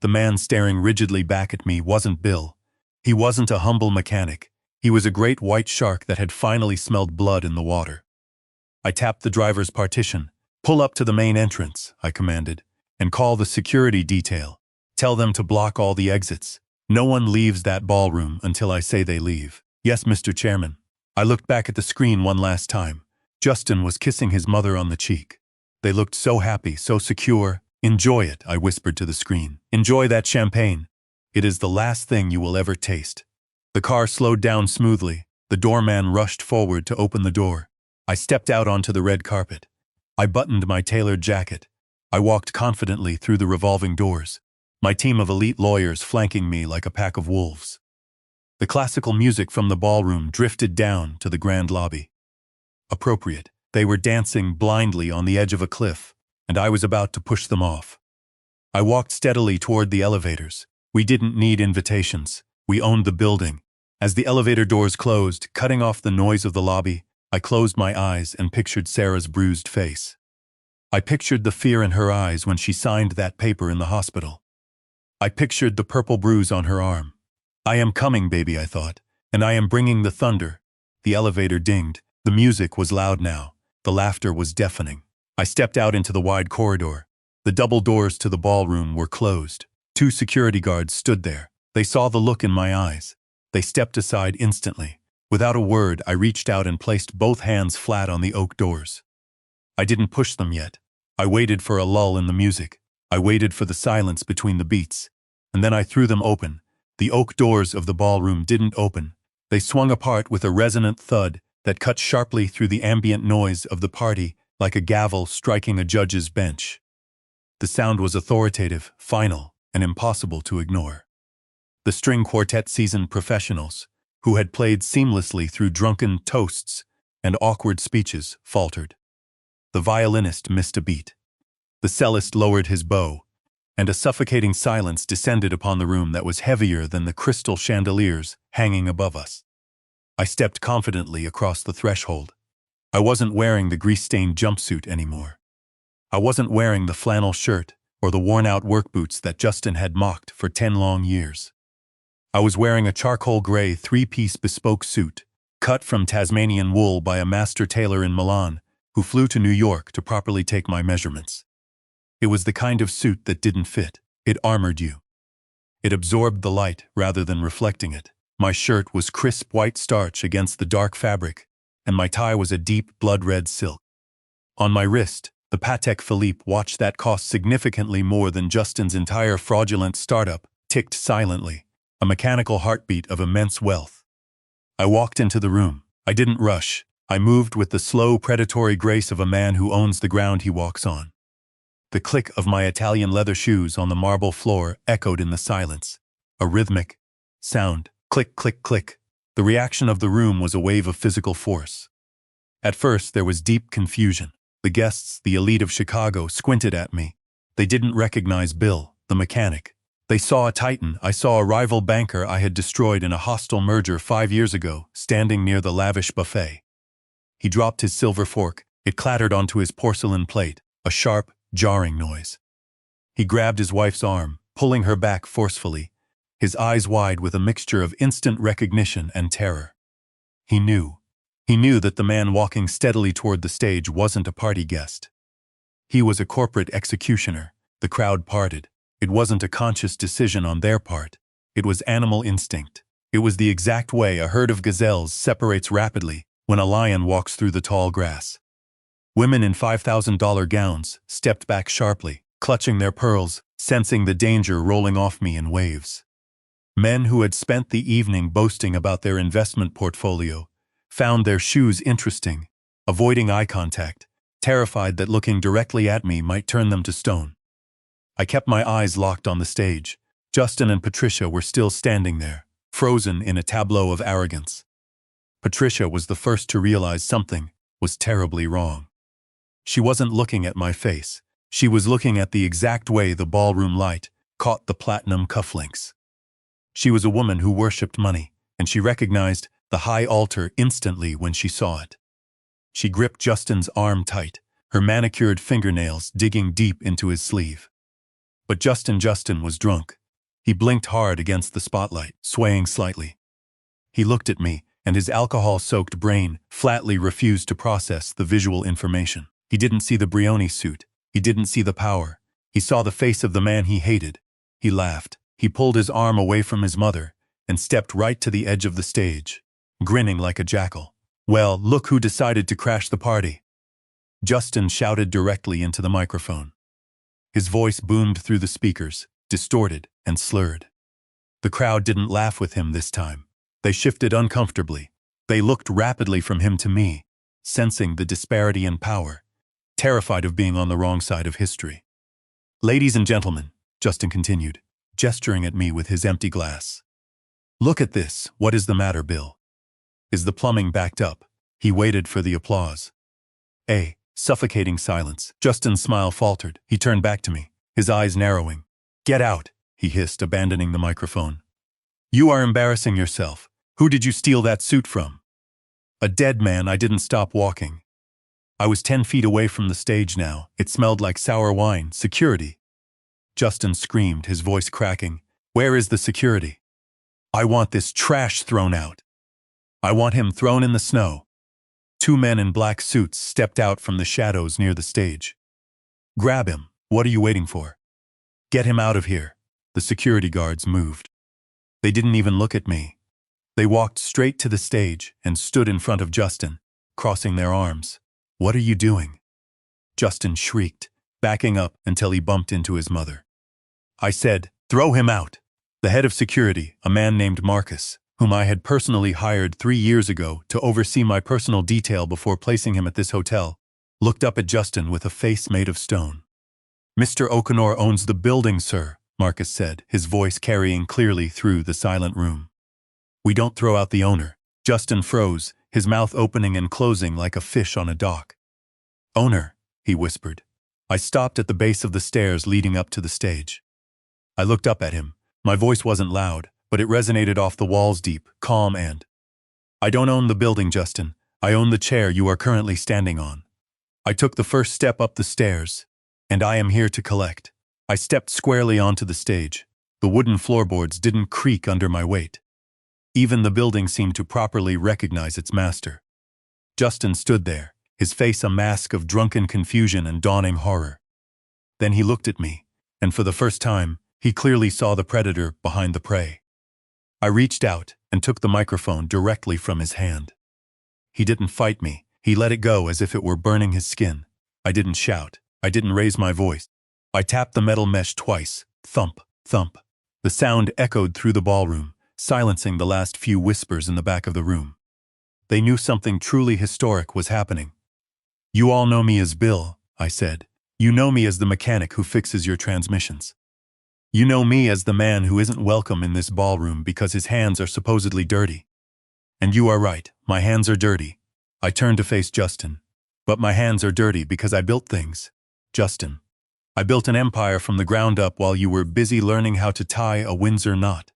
Speaker 1: The man staring rigidly back at me wasn't Bill. He wasn't a humble mechanic. He was a great white shark that had finally smelled blood in the water. I tapped the driver's partition. "Pull up to the main entrance," I commanded, "and call the security detail. Tell them to block all the exits. No one leaves that ballroom until I say they leave." "Yes, Mr. Chairman." I looked back at the screen one last time. Justin was kissing his mother on the cheek. They looked so happy, so secure. "Enjoy it," I whispered to the screen. "Enjoy that champagne. It is the last thing you will ever taste." The car slowed down smoothly. The doorman rushed forward to open the door. I stepped out onto the red carpet. I buttoned my tailored jacket. I walked confidently through the revolving doors, my team of elite lawyers flanking me like a pack of wolves. The classical music from the ballroom drifted down to the grand lobby. Appropriate. They were dancing blindly on the edge of a cliff, and I was about to push them off. I walked steadily toward the elevators. We didn't need invitations. We owned the building. As the elevator doors closed, cutting off the noise of the lobby, I closed my eyes and pictured Sarah's bruised face. I pictured the fear in her eyes when she signed that paper in the hospital. I pictured the purple bruise on her arm. I am coming, baby, I thought, and I am bringing the thunder. The elevator dinged. The music was loud now. The laughter was deafening. I stepped out into the wide corridor. The double doors to the ballroom were closed. 2 security guards stood there. They saw the look in my eyes. They stepped aside instantly. Without a word, I reached out and placed both hands flat on the oak doors. I didn't push them yet. I waited for a lull in the music. I waited for the silence between the beats. And then I threw them open. The oak doors of the ballroom didn't open. They swung apart with a resonant thud that cut sharply through the ambient noise of the party like a gavel striking a judge's bench. The sound was authoritative, final, and impossible to ignore. The string quartet seasoned professionals, who had played seamlessly through drunken toasts and awkward speeches, faltered. The violinist missed a beat. The cellist lowered his bow, and a suffocating silence descended upon the room that was heavier than the crystal chandeliers hanging above us. I stepped confidently across the threshold. I wasn't wearing the grease-stained jumpsuit anymore. I wasn't wearing the flannel shirt or the worn-out work boots that Justin had mocked for 10 long years. I was wearing a charcoal gray 3-piece bespoke suit, cut from Tasmanian wool by a master tailor in Milan, who flew to New York to properly take my measurements. It was the kind of suit that didn't fit. It armored you. It absorbed the light rather than reflecting it. My shirt was crisp white starch against the dark fabric, and my tie was a deep blood-red silk. On my wrist, the Patek Philippe watch that cost significantly more than Justin's entire fraudulent startup ticked silently, a mechanical heartbeat of immense wealth. I walked into the room. I didn't rush. I moved with the slow, predatory grace of a man who owns the ground he walks on. The click of my Italian leather shoes on the marble floor echoed in the silence, a rhythmic sound, click, click, click. The reaction of the room was a wave of physical force. At first, there was deep confusion. The guests, the elite of Chicago, squinted at me. They didn't recognize Bill, the mechanic. They saw a titan. I saw a rival banker I had destroyed in a hostile merger 5 years ago, standing near the lavish buffet. He dropped his silver fork. It clattered onto his porcelain plate, a sharp, jarring noise. He grabbed his wife's arm, pulling her back forcefully, his eyes wide with a mixture of instant recognition and terror. He knew that the man walking steadily toward the stage wasn't a party guest. He was a corporate executioner. The crowd parted. It wasn't a conscious decision on their part. It was animal instinct. It was the exact way a herd of gazelles separates rapidly when a lion walks through the tall grass. Women in $5,000 gowns stepped back sharply, clutching their pearls, sensing the danger rolling off me in waves. Men who had spent the evening boasting about their investment portfolio found their shoes interesting, avoiding eye contact, terrified that looking directly at me might turn them to stone. I kept my eyes locked on the stage. Justin and Patricia were still standing there, frozen in a tableau of arrogance. Patricia was the first to realize something was terribly wrong. She wasn't looking at my face. She was looking at the exact way the ballroom light caught the platinum cufflinks. She was a woman who worshipped money, and she recognized the high altar instantly when she saw it. She gripped Justin's arm tight, her manicured fingernails digging deep into his sleeve. But Justin was drunk. He blinked hard against the spotlight, swaying slightly. He looked at me, and his alcohol-soaked brain flatly refused to process the visual information. He didn't see the Brioni suit. He didn't see the power. He saw the face of the man he hated. He laughed. He pulled his arm away from his mother and stepped right to the edge of the stage, grinning like a jackal. "Well, look who decided to crash the party." Justin shouted directly into the microphone. His voice boomed through the speakers, distorted and slurred. The crowd didn't laugh with him this time. They shifted uncomfortably. They looked rapidly from him to me, sensing the disparity in power, terrified of being on the wrong side of history. "Ladies and gentlemen," Justin continued, gesturing at me with his empty glass. "Look at this. What is the matter, Bill? Is the plumbing backed up?" He waited for the applause. A suffocating silence. Justin's smile faltered. He turned back to me, his eyes narrowing. "Get out," he hissed, abandoning the microphone. "You are embarrassing yourself. Who did you steal that suit from? A dead man. I didn't stop walking. I was 10 feet away from the stage now. It smelled like sour wine. Security. Justin screamed, his voice cracking. Where is the security? I want this trash thrown out. I want him thrown in the snow. Two men in black suits stepped out from the shadows near the stage. Grab him. What are you waiting for? Get him out of here. The security guards moved. They didn't even look at me. They walked straight to the stage and stood in front of Justin, crossing their arms. What are you doing? Justin shrieked, backing up until he bumped into his mother. I said, throw him out. The head of security, a man named Marcus, whom I had personally hired 3 years ago to oversee my personal detail before placing him at this hotel, looked up at Justin with a face made of stone. Mr. O'Connor owns the building, sir, Marcus said, his voice carrying clearly through the silent room. We don't throw out the owner. Justin froze, his mouth opening and closing like a fish on a dock. Owner, he whispered. I stopped at the base of the stairs leading up to the stage. I looked up at him. My voice wasn't loud, but it resonated off the walls deep, calm and. I don't own the building, Justin. I own the chair you are currently standing on. I took the first step up the stairs, and I am here to collect. I stepped squarely onto the stage. The wooden floorboards didn't creak under my weight. Even the building seemed to properly recognize its master. Justin stood there, his face a mask of drunken confusion and dawning horror. Then he looked at me, and for the first time, he clearly saw the predator behind the prey. I reached out and took the microphone directly from his hand. He didn't fight me. He let it go as if it were burning his skin. I didn't shout. I didn't raise my voice. I tapped the metal mesh twice. Thump, thump. The sound echoed through the ballroom, silencing the last few whispers in the back of the room. They knew something truly historic was happening. You all know me as Bill, I said. You know me as the mechanic who fixes your transmissions. You know me as the man who isn't welcome in this ballroom because his hands are supposedly dirty. And you are right, my hands are dirty. I turned to face Justin. But my hands are dirty because I built things. Justin. I built an empire from the ground up while you were busy learning how to tie a Windsor knot.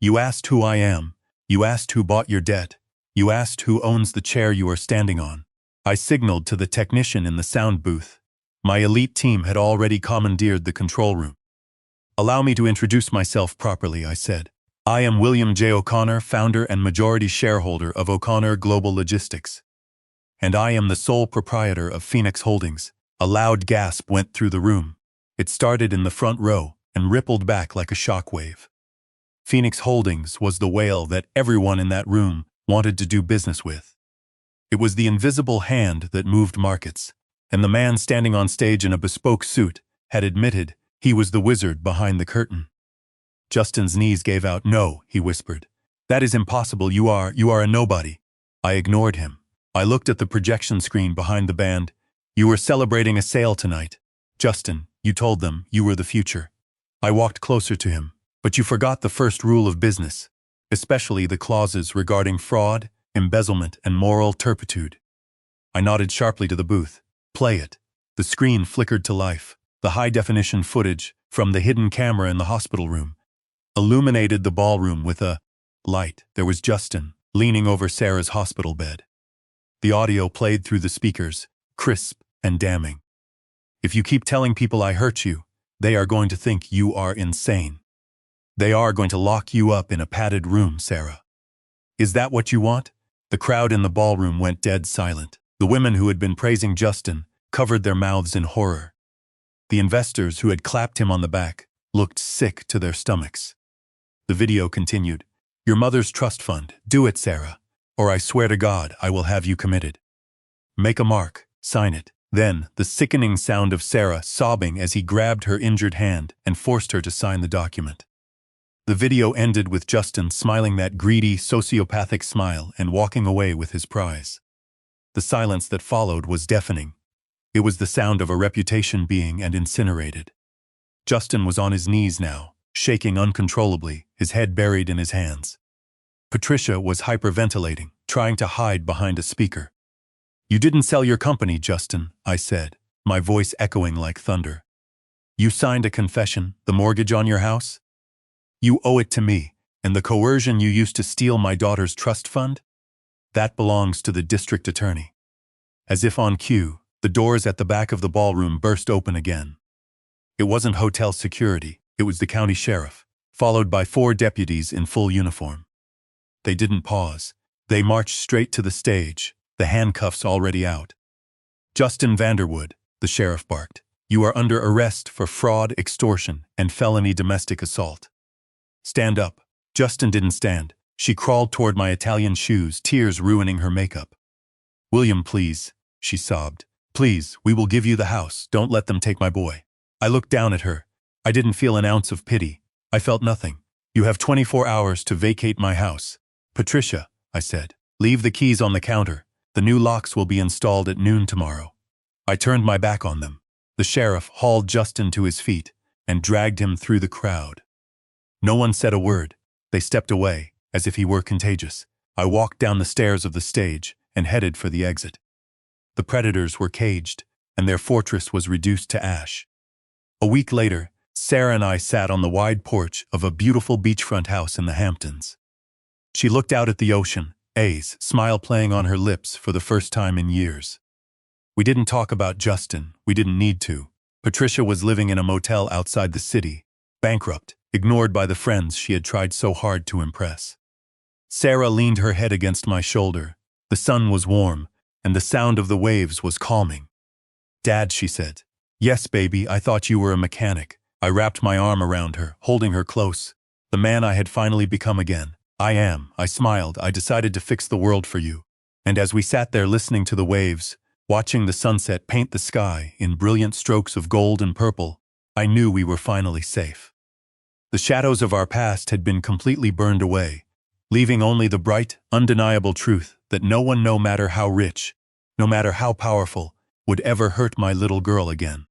Speaker 1: You asked who I am. You asked who bought your debt. You asked who owns the chair you are standing on. I signaled to the technician in the sound booth. My elite team had already commandeered the control room. Allow me to introduce myself properly, I said. I am William J. O'Connor, founder and majority shareholder of O'Connor Global Logistics. And I am the sole proprietor of Phoenix Holdings. A loud gasp went through the room. It started in the front row and rippled back like a shockwave. Phoenix Holdings was the whale that everyone in that room wanted to do business with. It was the invisible hand that moved markets, and the man standing on stage in a bespoke suit had admitted he was the wizard behind the curtain. Justin's knees gave out. No, he whispered. That is impossible. You are a nobody. I ignored him. I looked at the projection screen behind the band. You were celebrating a sale tonight. Justin, you told them you were the future. I walked closer to him. But you forgot the first rule of business, especially the clauses regarding fraud, embezzlement, and moral turpitude. I nodded sharply to the booth. Play it. The screen flickered to life. The high-definition footage from the hidden camera in the hospital room illuminated the ballroom with a light. There was Justin, leaning over Sarah's hospital bed. The audio played through the speakers, crisp and damning. If you keep telling people I hurt you, they are going to think you are insane. They are going to lock you up in a padded room, Sarah. Is that what you want? The crowd in the ballroom went dead silent. The women who had been praising Justin covered their mouths in horror. The investors who had clapped him on the back looked sick to their stomachs. The video continued. Your mother's trust fund. Do it, Sarah, or I swear to God I will have you committed. Make a mark. Sign it. Then, the sickening sound of Sarah sobbing as he grabbed her injured hand and forced her to sign the document. The video ended with Justin smiling that greedy, sociopathic smile and walking away with his prize. The silence that followed was deafening. It was the sound of a reputation being incinerated. Justin was on his knees now, shaking uncontrollably, his head buried in his hands. Patricia was hyperventilating, trying to hide behind a speaker. You didn't sell your company, Justin, I said, my voice echoing like thunder. You signed a confession, the mortgage on your house? You owe it to me. And the coercion you used to steal my daughter's trust fund? That belongs to the district attorney. As if on cue, the doors at the back of the ballroom burst open again. It wasn't hotel security, it was the county sheriff, followed by 4 deputies in full uniform. They didn't pause. They marched straight to the stage, the handcuffs already out. "Justin Vanderwood," the sheriff barked, "you are under arrest for fraud, extortion, and felony domestic assault." "Stand up." Justin didn't stand. She crawled toward my Italian shoes, tears ruining her makeup. "William, please," she sobbed. "Please, we will give you the house. Don't let them take my boy." I looked down at her. I didn't feel an ounce of pity. I felt nothing. "You have 24 hours to vacate my house." "Patricia," I said, "leave the keys on the counter. The new locks will be installed at noon tomorrow." I turned my back on them. The sheriff hauled Justin to his feet and dragged him through the crowd. No one said a word. They stepped away, as if he were contagious. I walked down the stairs of the stage and headed for the exit. The predators were caged, and their fortress was reduced to ash. A week later, Sarah and I sat on the wide porch of a beautiful beachfront house in the Hamptons. She looked out at the ocean, A's smile playing on her lips for the first time in years. We didn't talk about Justin. We didn't need to. Patricia was living in a motel outside the city, bankrupt, ignored by the friends she had tried so hard to impress. Sarah leaned her head against my shoulder. The sun was warm, and the sound of the waves was calming. "Dad," she said. "Yes, baby, I thought you were a mechanic." I wrapped my arm around her, holding her close. The man I had finally become again. "I am," I smiled. "I decided to fix the world for you." And as we sat there listening to the waves, watching the sunset paint the sky in brilliant strokes of gold and purple, I knew we were finally safe. The shadows of our past had been completely burned away, leaving only the bright, undeniable truth that no one, no matter how rich, no matter how powerful, would ever hurt my little girl again.